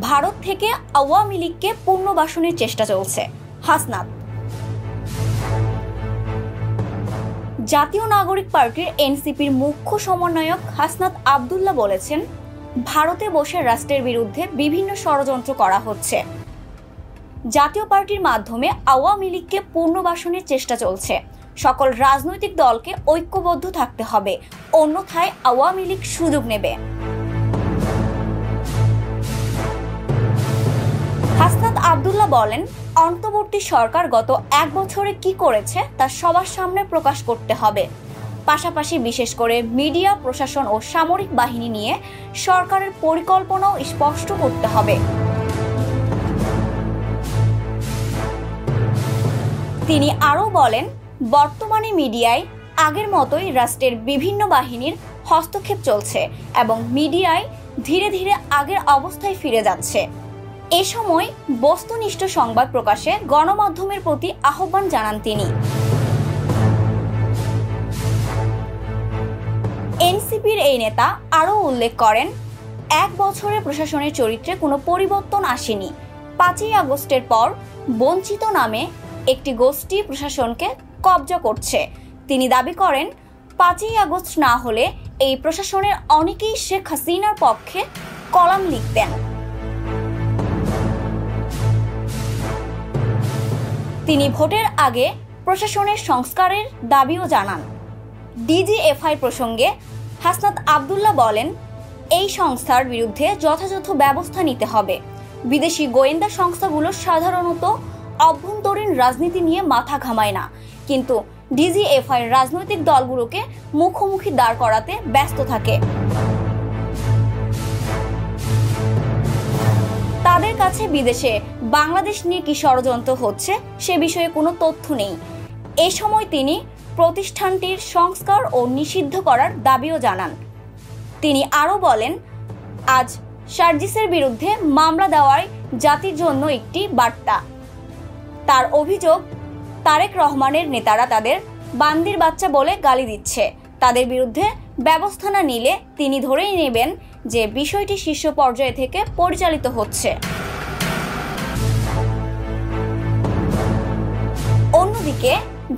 ভারত থেকে আওয়ামী লীগকে পুনর্বাসনের চেষ্টা চলছে। হাসনাত। জাতীয় নাগরিক পার্টির এনসিপির মুখ্য সমন্বয়ক হাসনাত আব্দুল্লাহ বলেছেন, ভারতে বসে রাষ্ট্রের বিরুদ্ধে বিভিন্ন ষড়যন্ত্র করা হচ্ছে। জাতীয় পার্টির মাধ্যমে আওয়ামী লীগকে পুনর্বাসনের চেষ্টা চলছে। সকল রাজনৈতিক দলকে ঐক্যবদ্ধ থাকতে হবে, অন্যথায় আওয়ামী লীগ সুযোগ নেবে। হাসনাত আব্দুল্লাহ বলেন, অন্তর্বর্তী সরকার গত 1 বছরে কি করেছে তা সবার সামনে প্রকাশ করতে হবে। পাশাপাশি বিশেষ করে মিডিয়া, প্রশাসন ও সামরিক বাহিনী নিয়ে সরকারের পরিকল্পনাও স্পষ্ট করতে হবে। তিনি আরও বলেন, বর্তমানে মিডিয়ায় আগের মতোই রাষ্ট্রের বিভিন্ন বাহিনীর হস্তক্ষেপ চলছে এবং মিডিয়ায় ধীরে ধীরে আগের অবস্থায় ফিরে যাচ্ছে। এ সময় বস্তুনিষ্ঠ সংবাদ প্রকাশে গণমাধ্যমের প্রতি আহ্বান জানান তিনি। এনসিপির এই নেতা আরও উল্লেখ করেন, 1 বছরে প্রশাসনের চরিত্রে কোনো পরিবর্তন আসেনি। 5ই আগস্টের পর বঞ্চিত নামে একটি গোষ্ঠী প্রশাসনকে কব্জা করছে। তিনি দাবি করেন, 5ই আগস্ট না হলে এই প্রশাসনের অনেকেই শেখ হাসিনার পক্ষে কলাম লিখতেন। তিনি ভোটের আগে প্রশাসনের সংস্কারের দাবিও জানান। ডিজিএফআই প্রসঙ্গে হাসনাত আব্দুল্লাহ বলেন, এই সংস্থার বিরুদ্ধে যথাযথ ব্যবস্থা নিতে হবে। বিদেশি গোয়েন্দা সংস্থাগুলো সাধারণত অভ্যন্তরীণ রাজনীতি নিয়ে মাথা ঘামায় না, কিন্তু ডিজিএফআই রাজনৈতিক দলগুলোকে মুখোমুখি দাঁড় করাতে ব্যস্ত থাকে। তাদের কাছে বিদেশে বাংলাদেশ নিয়ে কি ষড়যন্ত্র হচ্ছে সে বিষয়ে কোনো তথ্য নেই। এ সময় তিনি প্রতিষ্ঠানটির সংস্কার ও নিষিদ্ধ করার দাবিও জানান। তিনি আরও বলেন, আজ সার্জিসের বিরুদ্ধে মামলা দেওয়ায় জাতির জন্য একটি বার্তা। তার অভিযোগ, তারেক রহমানের নেতারা তাদের বান্দির বাচ্চা বলে গালি দিচ্ছে। তাদের বিরুদ্ধে ব্যবস্থা না নিলে তিনি ধরেই নেবেন যে বিষয়টি শীর্ষ পর্যায় থেকে পরিচালিত হচ্ছে। অন্যদিকে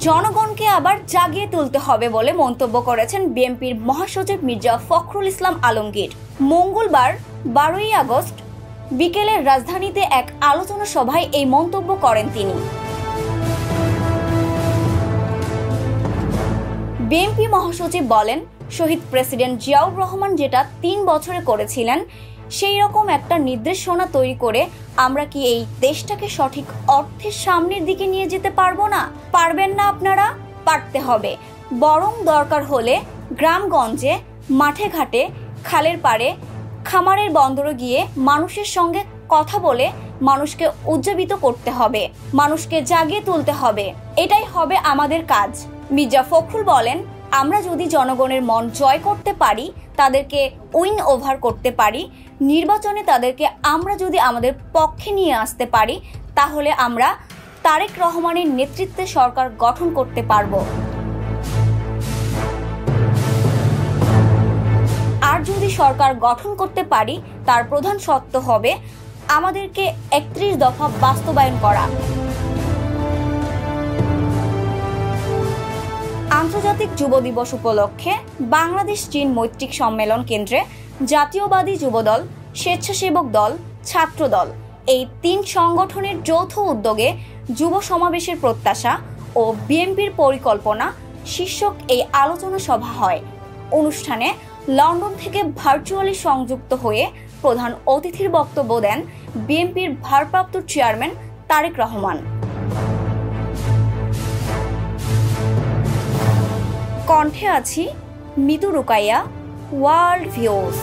জনগণকে আবার জাগিয়ে তুলতে হবে বলে মন্তব্য করেছেন বিএনপির মহাসচিব মির্জা ফখরুল ইসলাম আলমগীর। মঙ্গলবার 12ই আগস্ট বিকেলে রাজধানীতে এক আলোচনা সভায় এই মন্তব্য করেন তিনি। বিএনপি মহাসচিব বলেন, শহীদ প্রেসিডেন্ট জিয়াউর রহমান যেটা 3 বছরে করেছিলেন, সেই রকম একটা নির্দেশনা তৈরি করে আমরা কি এই দেশটাকে সঠিক অর্থের সামনের দিকে নিয়ে যেতে পারবো না? পারবেন না আপনারা, পারতে হবে। বরং দরকার হলে গ্রামগঞ্জে, মাঠে ঘাটে, খালের পাড়ে, খামারের বন্দরে গিয়ে মানুষের সঙ্গে কথা বলে মানুষকে উজ্জীবিত করতে হবে, মানুষকে জাগিয়ে তুলতে হবে। এটাই হবে আমাদের কাজ। মির্জা ফখরুল বলেন, আমরা যদি জনগণের মন জয় করতে পারি, তাদেরকে উইন ওভার করতে পারি, নির্বাচনে তাদেরকে আমরা যদি আমাদের পক্ষে নিয়ে আসতে পারি, তাহলে আমরা তারেক রহমানের নেতৃত্বে সরকার গঠন করতে পারব। আর যদি সরকার গঠন করতে পারি, তার প্রধান শর্ত হবে আমাদেরকে 31 দফা বাস্তবায়ন করা। আন্তর্জাতিক যুব দিবস উপলক্ষে বাংলাদেশ চীন মৈত্রিক সম্মেলন কেন্দ্রে জাতীয়বাদী যুবদল, স্বেচ্ছাসেবক দল, ছাত্র দল এই 3 সংগঠনের যৌথ উদ্যোগে যুব সমাবেশের প্রত্যাশা ও বিএনপির পরিকল্পনা শীর্ষক এই আলোচনা সভা হয়। অনুষ্ঠানে লন্ডন থেকে ভার্চুয়ালি সংযুক্ত হয়ে প্রধান অতিথির বক্তব্য দেন বিএনপির ভারপ্রাপ্ত চেয়ারম্যান তারেক রহমান। কণ্ঠে আছি মিতু রুকাইয়া, ওয়ার্ল্ড ভিউজ।